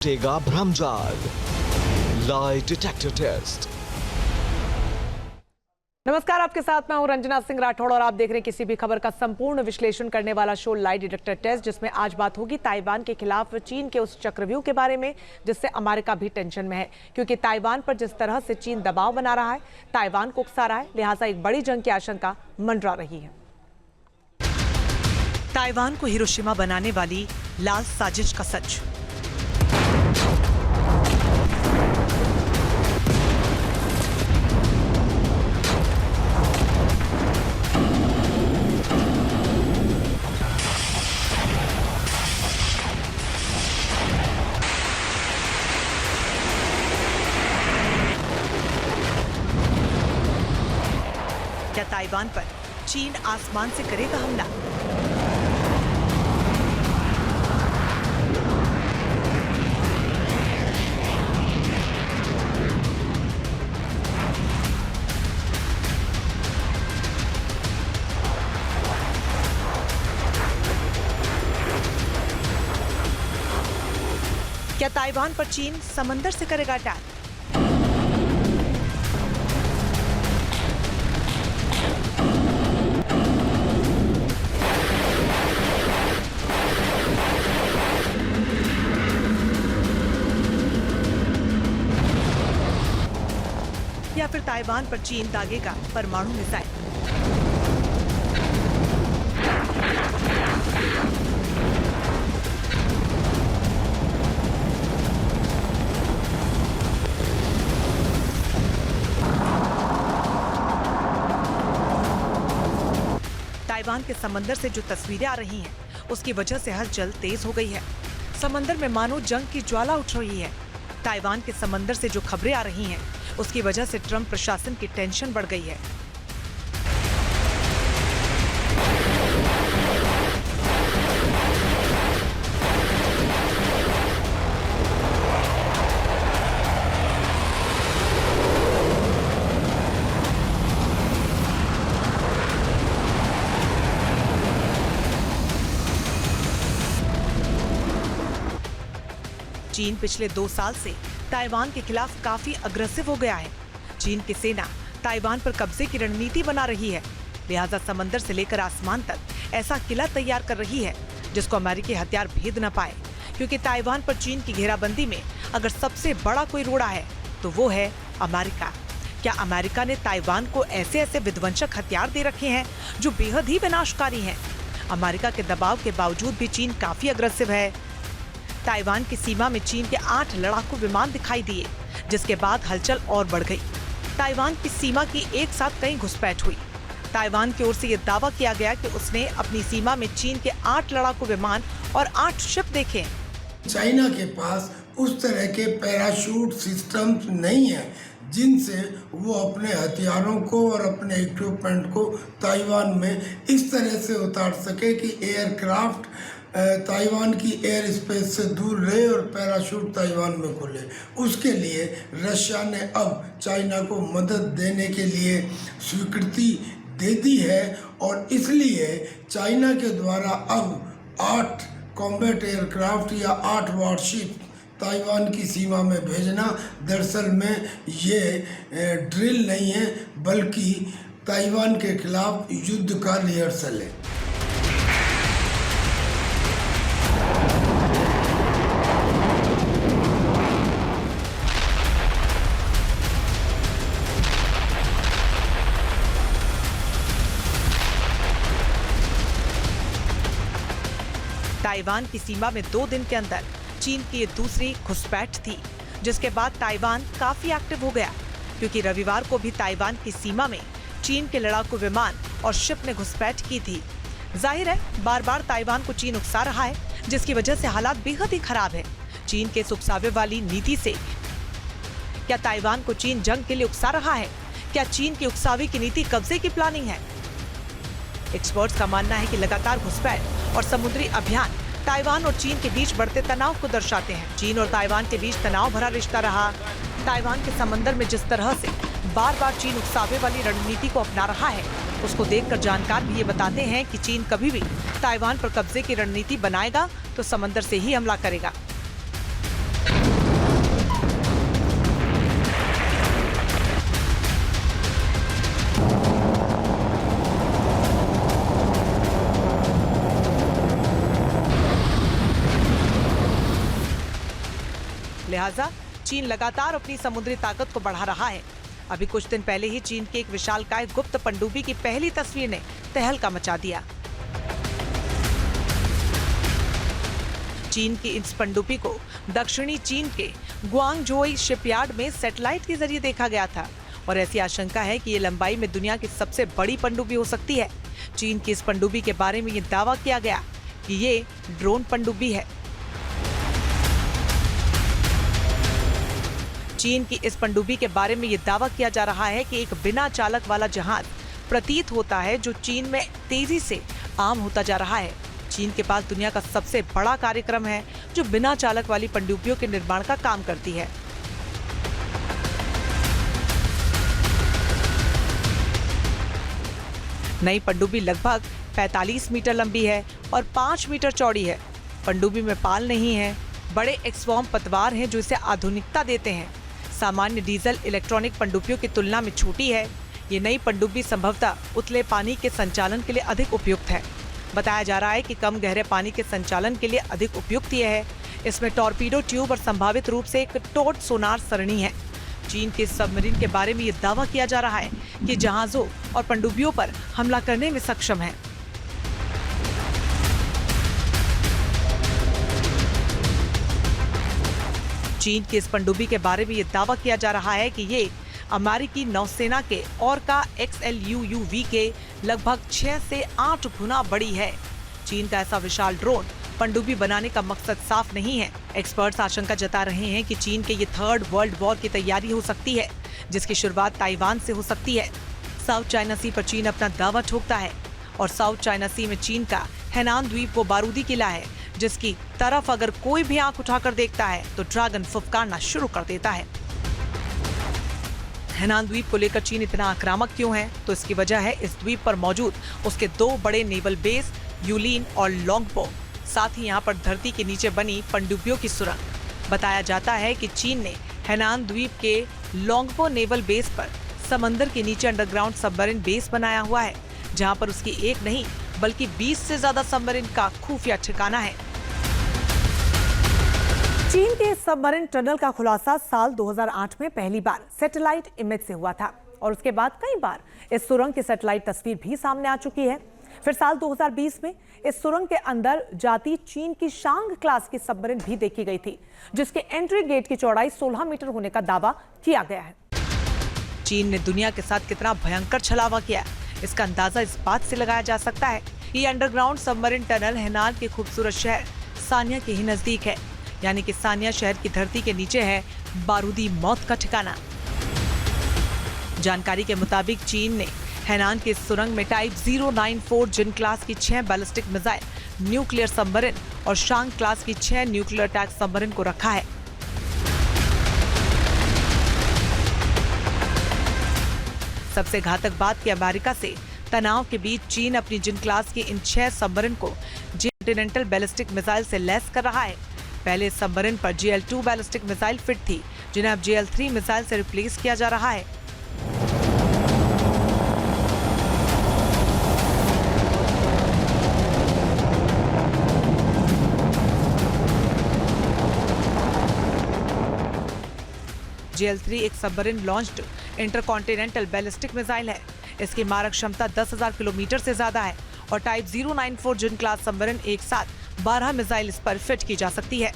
टेगा भ्रमजाल lie detector test. नमस्कार, आपके साथ मैं हूं रंजना सिंह राठौड़ और आप देख रहे हैं किसी भी खबर का संपूर्ण विश्लेषण करने वाला शो लाई डिटेक्टर टेस्ट, जिसमें आज बात होगी ताइवान के खिलाफ चीन के उस चक्रव्यूह के बारे में जिससे अमेरिका भी टेंशन में है, क्योंकि ताइवान पर जिस तरह से चीन दबाव बना रहा है, ताइवान को उकसा रहा है, लिहाजा एक बड़ी जंग की आशंका मंडरा रही है। ताइवान को हिरोशिमा बनाने वाली लाल साजिश का सच। क्या ताइवान पर चीन आसमान से करेगा हमला? क्या ताइवान पर चीन समंदर से करेगा अटैक? या फिर ताइवान पर चीन दागेगा परमाणु मिसाइल? ताइवान के समंदर से जो तस्वीरें आ रही हैं, उसकी वजह से हलचल तेज हो गई है। समंदर में मानो जंग की ज्वाला उठ रही है। ताइवान के समंदर से जो खबरें आ रही हैं, उसकी वजह से ट्रंप प्रशासन की टेंशन बढ़ गई है। चीन पिछले 2 साल से ताइवान के खिलाफ काफी अग्रेसिव हो गया है। चीन की सेना ताइवान पर कब्जे की रणनीति बना रही है, लिहाजा समंदर से लेकर आसमान तक ऐसा किला तैयार कर रही है जिसको अमेरिकी हथियार भेद न पाए, क्योंकि ताइवान पर चीन की घेराबंदी में अगर सबसे बड़ा कोई रोड़ा है तो वो है अमेरिका। क्या अमेरिका ने ताइवान को ऐसे ऐसे विध्वंसक हथियार दे रखे हैं जो बेहद ही विनाशकारी हैं? अमेरिका के दबाव के बावजूद भी चीन काफी अग्रेसिव है। ताइवान की सीमा में चीन के 8 लड़ाकू विमान दिखाई दिए, जिसके बाद हलचल और बढ़ गई। ताइवान की सीमा की एक साथ कई घुसपैठ हुई। ताइवान की ओर से यह दावा किया गया कि उसने अपनी सीमा में चीन के 8 लड़ाकू विमान और 8 शिप देखे। चाइना के पास उस तरह के पैराशूट सिस्टम्स नहीं है जिनसे वो अपने हथियारों को और अपने इक्विपमेंट को ताइवान में इस तरह से उतार सके कि एयरक्राफ्ट ताइवान की एयर स्पेस से दूर रहे और पैराशूट ताइवान में खुले। उसके लिए रशिया ने अब चाइना को मदद देने के लिए स्वीकृति दे दी है और इसलिए चाइना के द्वारा अब 8 कॉम्बैट एयरक्राफ्ट या 8 वॉरशिप ताइवान की सीमा में भेजना दरअसल में ये ड्रिल नहीं है, बल्कि ताइवान के खिलाफ युद्ध का रिहर्सल है। ताइवान की सीमा में 2 दिन के अंदर चीन की ये दूसरी घुसपैठ थी, जिसके बाद ताइवान काफी एक्टिव हो गया, क्योंकि रविवार को भी ताइवान की सीमा में चीन के लड़ाकू विमान और शिप ने घुसपैठ की थी। जाहिर है बार बार ताइवान को चीन उकसा रहा है, जिसकी वजह से हालात बेहद ही खराब है। चीन के उकसावे वाली नीति से क्या ताइवान को चीन जंग के लिए उकसा रहा है? क्या चीन की उकसावे की नीति कब्जे की प्लानिंग है? एक्सपर्ट्स का मानना है कि लगातार घुसपैठ और समुद्री अभियान ताइवान और चीन के बीच बढ़ते तनाव को दर्शाते हैं। चीन और ताइवान के बीच तनाव भरा रिश्ता रहा। ताइवान के समंदर में जिस तरह से बार बार चीन उकसावे वाली रणनीति को अपना रहा है, उसको देखकर जानकार भी ये बताते हैं कि चीन कभी भी ताइवान पर कब्जे की रणनीति बनाएगा तो समंदर से ही हमला करेगा। लिहाजा चीन लगातार अपनी समुद्री ताकत को बढ़ा रहा है। अभी कुछ दिन पहले ही चीन की एक विशालकाय गुप्त पनडुब्बी की पहली तस्वीर ने तहलका मचा दिया। चीन की इस पनडुब्बी को दक्षिणी चीन के ग्वांगझोई शिपयार्ड में सैटेलाइट के जरिए देखा गया था और ऐसी आशंका है कि ये लंबाई में दुनिया की सबसे बड़ी पनडुब्बी हो सकती है। चीन की इस पनडुब्बी के बारे में ये दावा किया गया कि ये ड्रोन पनडुब्बी है। चीन की इस पनडुब्बी के बारे में ये दावा किया जा रहा है कि एक बिना चालक वाला जहाज प्रतीत होता है जो चीन में तेजी से आम होता जा रहा है। चीन के पास दुनिया का सबसे बड़ा कार्यक्रम है जो बिना चालक वाली पनडुब्बियों के निर्माण का काम करती है। नई पनडुब्बी लगभग 45 मीटर लंबी है और 5 मीटर चौड़ी है। पनडुब्बी में पाल नहीं है, बड़े एक्सवॉर्म पतवार हैं जो इसे आधुनिकता देते हैं। सामान्य डीजल इलेक्ट्रॉनिक पनडुब्बियों की तुलना में छोटी है। ये नई पनडुब्बी संभवतः उतले पानी के संचालन के लिए अधिक उपयुक्त है। बताया जा रहा है कि कम गहरे पानी के संचालन के लिए अधिक उपयुक्त यह है। इसमें टॉर्पीडो ट्यूब और संभावित रूप से एक टोट सोनार सरणी है। चीन के सबमरीन के बारे में यह दावा किया जा रहा है कि जहाजों और पनडुब्बियों पर हमला करने में सक्षम है। चीन की इस पनडुब्बी के बारे में यह दावा किया जा रहा है कि ये अमेरिकी नौसेना के ऑर्का XLUUV के लगभग 6 से 8 गुना बड़ी है। चीन का ऐसा विशाल ड्रोन पनडुब्बी बनाने का मकसद साफ नहीं है। एक्सपर्ट्स आशंका जता रहे हैं कि चीन के ये थर्ड वर्ल्ड वॉर की तैयारी हो सकती है, जिसकी शुरुआत ताइवान से हो सकती है। साउथ चाइना सी पर चीन अपना दावा ठोकता है और साउथ चाइना सी में चीन का हैनान द्वीप वो बारूदी किला है जिसकी तरफ अगर कोई भी आंख उठाकर देखता है तो ड्रैगन फुफकारना शुरू कर देता है। हैनान द्वीप को लेकर चीन इतना आक्रामक क्यों है? तो इसकी वजह है इस द्वीप पर मौजूद उसके 2 बड़े नेवल बेस यूलिन और लोंगपो, साथ ही यहाँ पर धरती के नीचे बनी पनडुब्बियों की सुरंग। बताया जाता है कि चीन ने हैनान द्वीप के लोंगपो नेवल बेस पर समंदर के नीचे अंडरग्राउंड सबमरीन बेस बनाया हुआ है, जहाँ पर उसकी एक नहीं बल्कि 20 से ज्यादा सबमरीन का खुफिया ठिकाना है। चीन के सबमरीन टनल का खुलासा साल 2008 में पहली बार सैटेलाइट इमेज से हुआ था और उसके बाद कई बार इस सुरंग की सैटेलाइट तस्वीर भी सामने आ चुकी है। फिर साल 2020 में इस सुरंग के अंदर जाती चीन की शांग क्लास की सबमरीन भी देखी गई थी, जिसके एंट्री गेट की चौड़ाई 16 मीटर होने का दावा किया गया है। चीन ने दुनिया के साथ कितना भयंकर छलावा किया, इसका अंदाजा इस बात से लगाया जा सकता है कि अंडरग्राउंड सबमरीन टनल हैनान के खूबसूरत शहर सानिया के ही नजदीक है, यानी कि सानिया शहर की धरती के नीचे है बारूदी मौत का ठिकाना। जानकारी के मुताबिक चीन ने हैनान के सुरंग में टाइप 094 जिन क्लास की 6 बैलिस्टिक मिसाइल, न्यूक्लियर सबमरीन और शांग क्लास की 6 न्यूक्लियर अटैक सबमरीन को रखा है। सबसे घातक बात कि अमेरिका से तनाव के बीच चीन अपनी जिन क्लास की इन 6 सबमरीन को कॉन्टिनेंटल बैलिस्टिक मिसाइल से लैस कर रहा है। पहले इस सबमरीन पर GL2 बैलिस्टिक मिसाइल फिट थी, जिन्हें अब GL3 मिसाइल से रिप्लेस किया जा रहा है। GL3 एक submarine launched intercontinental ballistic missile है। इसकी मारक क्षमता 10,000 किलोमीटर से ज्यादा है और टाइप 094 जिन क्लास सबमरीन एक साथ 12 मिसाइल इस पर फिट की जा सकती है।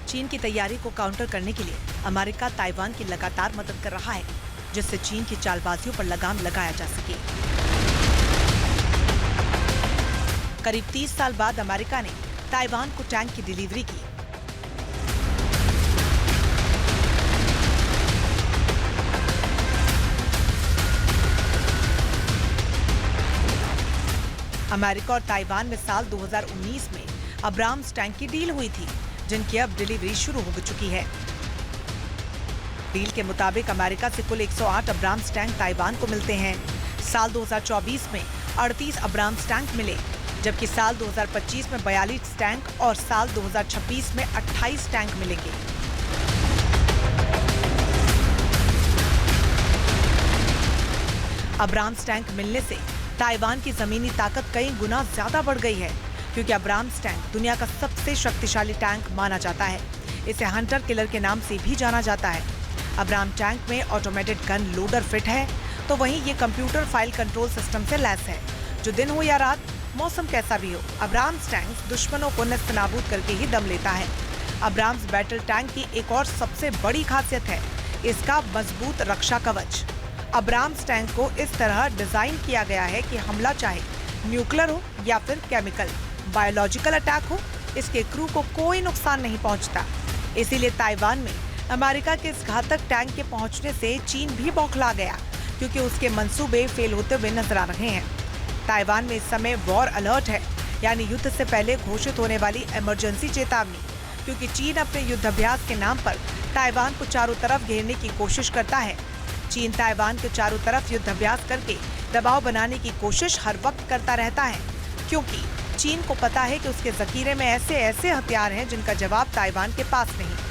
चीन की तैयारी को काउंटर करने के लिए अमेरिका ताइवान की लगातार मदद कर रहा है, जिससे चीन की चालबाजियों पर लगाम लगाया जा सके। करीब 30 साल बाद अमेरिका ने ताइवान को टैंक की डिलीवरी की। अमेरिका और ताइवान में साल 2019 में अब्राम्स टैंक की डील हुई थी, जिनकी अब डिलीवरी शुरू हो चुकी है। डील के मुताबिक अमेरिका से कुल 108 अब्राम्स टैंक ताइवान को मिलते हैं। साल 2024 में 38 अब्राम्स टैंक मिले, जबकि साल 2025 में 42 टैंक और साल 2026 में 28 टैंक मिलेंगे। अब्राम्स टैंक मिलने से ताइवान की जमीनी ताकत कई गुना ज्यादा बढ़ गई है, क्योंकि अब्राम्स टैंक दुनिया का सबसे शक्तिशाली टैंक माना जाता है। इसे हंटर किलर के नाम से भी जाना जाता है। अब्राम टैंक में ऑटोमेटेड गन लोडर फिट है, तो वहीं ये कंप्यूटर फाइल कंट्रोल सिस्टम से लैस है, जो दिन हो या रात, मौसम कैसा भी हो, अब्राम्स टैंक दुश्मनों को नेस्तनाबूद करके ही दम लेता है। अब्राम्स बैटल टैंक की एक और सबसे बड़ी खासियत है इसका मजबूत रक्षा कवच। अब्राम्स टैंक को इस तरह डिजाइन किया गया है कि हमला चाहे न्यूक्लियर हो या फिर केमिकल, बायोलॉजिकल अटैक हो, इसके क्रू को कोई नुकसान नहीं पहुंचता। इसीलिए ताइवान में अमेरिका के इस घातक टैंक के पहुंचने से चीन भी बौखला गया, क्योंकि उसके मंसूबे फेल होते हुए नजर आ रहे हैं। ताइवान में इस समय वॉर अलर्ट है, यानी युद्ध से पहले घोषित होने वाली इमरजेंसी चेतावनी, क्योंकि चीन अपने युद्धाभ्यास के नाम पर ताइवान को चारों तरफ घेरने की कोशिश करता है। चीन ताइवान के चारों तरफ युद्धाभ्यास करके दबाव बनाने की कोशिश हर वक्त करता रहता है, क्योंकि चीन को पता है कि उसके जखीरे में ऐसे ऐसे हथियार हैं जिनका जवाब ताइवान के पास नहीं।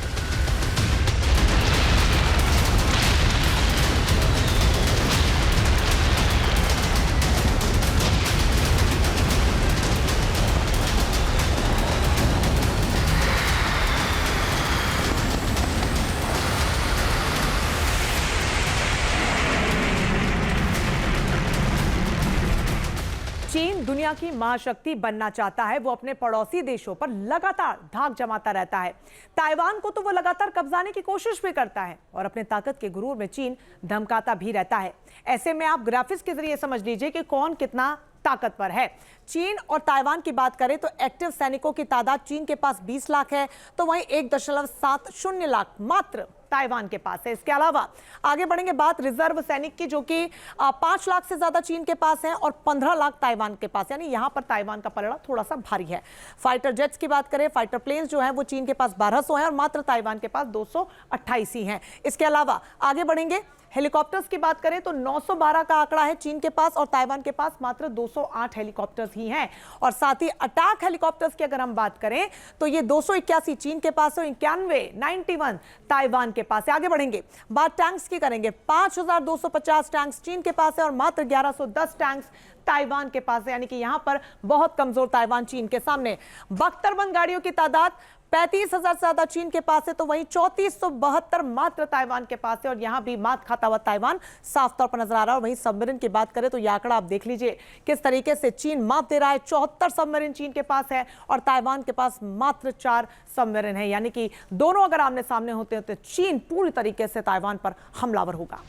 चीन दुनिया की महाशक्ति बनना चाहता है। वो अपने पड़ोसी देशों पर लगातार धाक जमाता रहता है। ताइवान को तो वो लगातार कब्जाने की कोशिश भी करता है और अपने ताकत के गुरूर में चीन धमकाता भी रहता है। ऐसे में आप ग्राफिक्स के जरिए समझ लीजिए कि कौन कितना ताकतवर है। चीन और ताइवान की बात करें तो एक्टिव सैनिकों की तादाद चीन के पास 20 लाख है, तो वहीं 1.70 लाख मात्र ताइवान के पास है। इसके अलावा आगे बढ़ेंगे बात रिजर्व सैनिक की, जो कि 5 लाख से ज्यादा चीन के पास है और 15 लाख ताइवान के पास, यानी यहां पर ताइवान का पलड़ा थोड़ा सा भारी है। फाइटर जेट्स की बात करें, फाइटर प्लेन्स जो है वो चीन के पास 1200 है और मात्र ताइवान के पास 228 ही हैं। इसके अलावा आगे बढ़ेंगे, हेलीकॉप्टर्स की बात करें तो 912 का आंकड़ा है चीन के पास और ताइवान के पास मात्र 208 हेलीकॉप्टर्स ही हैं। और साथ ही अटैक हेलीकॉप्टर्स की अगर हम बात करें तो ये 281 चीन के पास है, 91 ताइवान के पास है। आगे बढ़ेंगे, बात टैंक्स की करेंगे, 5250 टैंक्स चीन के पास है और मात्र 1110 टैंक्स ताइवान के पास है, यानी कि यहां पर बहुत कमजोर ताइवान चीन के सामने। बख्तरबंद गाड़ियों की तादाद 35,000 से ज्यादा चीन के पास है, तो वहीं 3472 मात्र ताइवान के पास है और यहां भी मात खाता हुआ ताइवान साफ तौर पर नजर आ रहा है। और वहीं सबमरीन की बात करें तो यह आंकड़ा आप देख लीजिए किस तरीके से चीन मात दे रहा है। 74 सबमरीन चीन के पास है और ताइवान के पास मात्र 4 सबमरीन है, यानी कि दोनों अगर आमने सामने होते हैं तो चीन पूरी तरीके से ताइवान पर हमलावर होगा।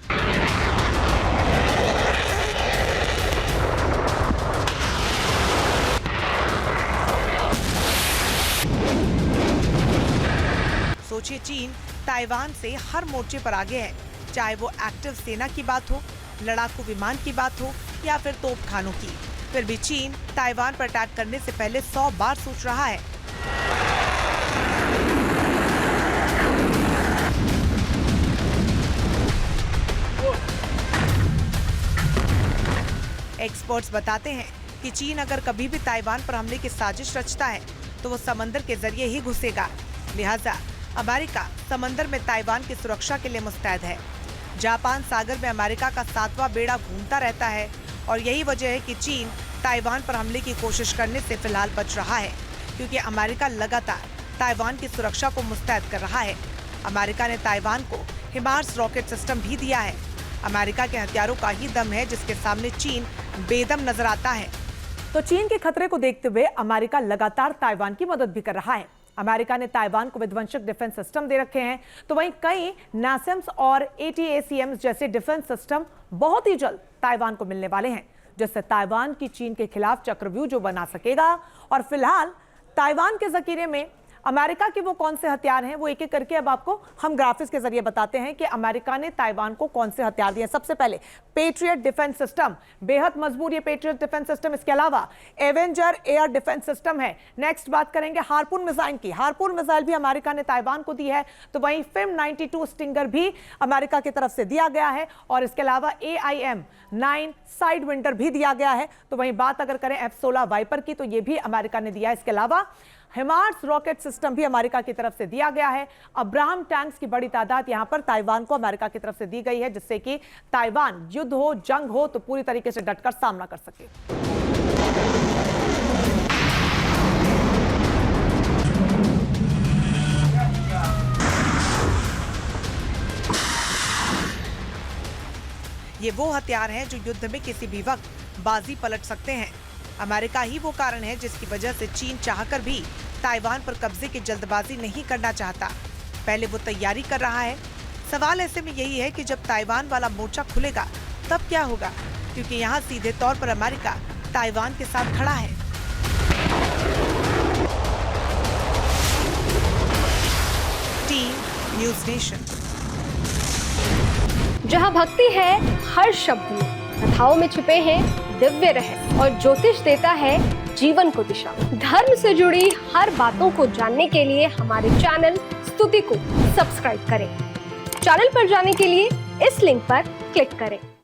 सोचिए, चीन ताइवान से हर मोर्चे पर आगे है, चाहे वो एक्टिव सेना की बात हो, लड़ाकू विमान की बात हो या फिर तोपखानों की। फिर भी चीन ताइवान पर अटैक करने से पहले 100 बार सोच रहा है। एक्सपर्ट्स बताते हैं कि चीन अगर कभी भी ताइवान पर हमले की साजिश रचता है तो वो समंदर के जरिए ही घुसेगा। लिहाजा अमेरिका समंदर में ताइवान की सुरक्षा के लिए मुस्तैद है। जापान सागर में अमेरिका का 7वां बेड़ा घूमता रहता है और यही वजह है कि चीन ताइवान पर हमले की कोशिश करने से फिलहाल बच रहा है, क्योंकि अमेरिका लगातार ताइवान की सुरक्षा को मुस्तैद कर रहा है। अमेरिका ने ताइवान को हिमार्स रॉकेट सिस्टम भी दिया है। अमेरिका के हथियारों का ही दम है जिसके सामने चीन बेदम नजर आता है। तो चीन के खतरे को देखते हुए अमेरिका लगातार ताइवान की मदद भी कर रहा है। अमेरिका ने ताइवान को विध्वंसक डिफेंस सिस्टम दे रखे हैं, तो वहीं कई नासेम्स और ATACMs जैसे डिफेंस सिस्टम बहुत ही जल्द ताइवान को मिलने वाले हैं, जिससे ताइवान की चीन के खिलाफ चक्रव्यूह जो बना सकेगा। और फिलहाल ताइवान के जखीरे में अमेरिका के वो कौन से हथियार हैं, वो एक एक करके अब आपको हम ग्राफिक्स के जरिए बताते हैं कि अमेरिका ने ताइवान को कौन से हथियार दिए। सबसे पहले पेट्रियट डिफेंस सिस्टम, बेहद मजबूत ये पेट्रियट डिफेंस सिस्टम। इसके अलावा एवेंजर एयर डिफेंस सिस्टम है। नेक्स्ट बात करेंगे हार्पून मिसाइल की। हार्पून मिसाइल भी अमेरिका ने ताइवान को दी है, तो वहीं FIM 92 स्टिंगर भी अमेरिका की तरफ से दिया गया है और इसके अलावा AIM-9 साइड विंटर भी दिया गया है। तो वहीं बात अगर करें F-16 वाइपर की, तो ये भी अमेरिका ने दिया है। इसके अलावा हिमार्स रॉकेट सिस्टम भी अमेरिका की तरफ से दिया गया है। अब्राहम टैंक्स की बड़ी तादाद यहां पर ताइवान को अमेरिका की तरफ से दी गई है, जिससे कि ताइवान युद्ध हो, जंग हो तो पूरी तरीके से डटकर सामना कर सके। ये वो हथियार हैं जो युद्ध में किसी भी वक्त बाजी पलट सकते हैं। अमेरिका ही वो कारण है जिसकी वजह से चीन चाहकर भी ताइवान पर कब्जे की जल्दबाजी नहीं करना चाहता। पहले वो तैयारी कर रहा है। सवाल ऐसे में यही है कि जब ताइवान वाला मोर्चा खुलेगा तब क्या होगा, क्योंकि यहाँ सीधे तौर पर अमेरिका ताइवान के साथ खड़ा है। Team news nation. जहाँ भक्ति है हर शब्द में, कथाओं में छुपे हैं दिव्य रहस्य और ज्योतिष देता है जीवन को दिशा। धर्म से जुड़ी हर बातों को जानने के लिए हमारे चैनल स्तुति को सब्सक्राइब करें। चैनल पर जाने के लिए इस लिंक पर क्लिक करें।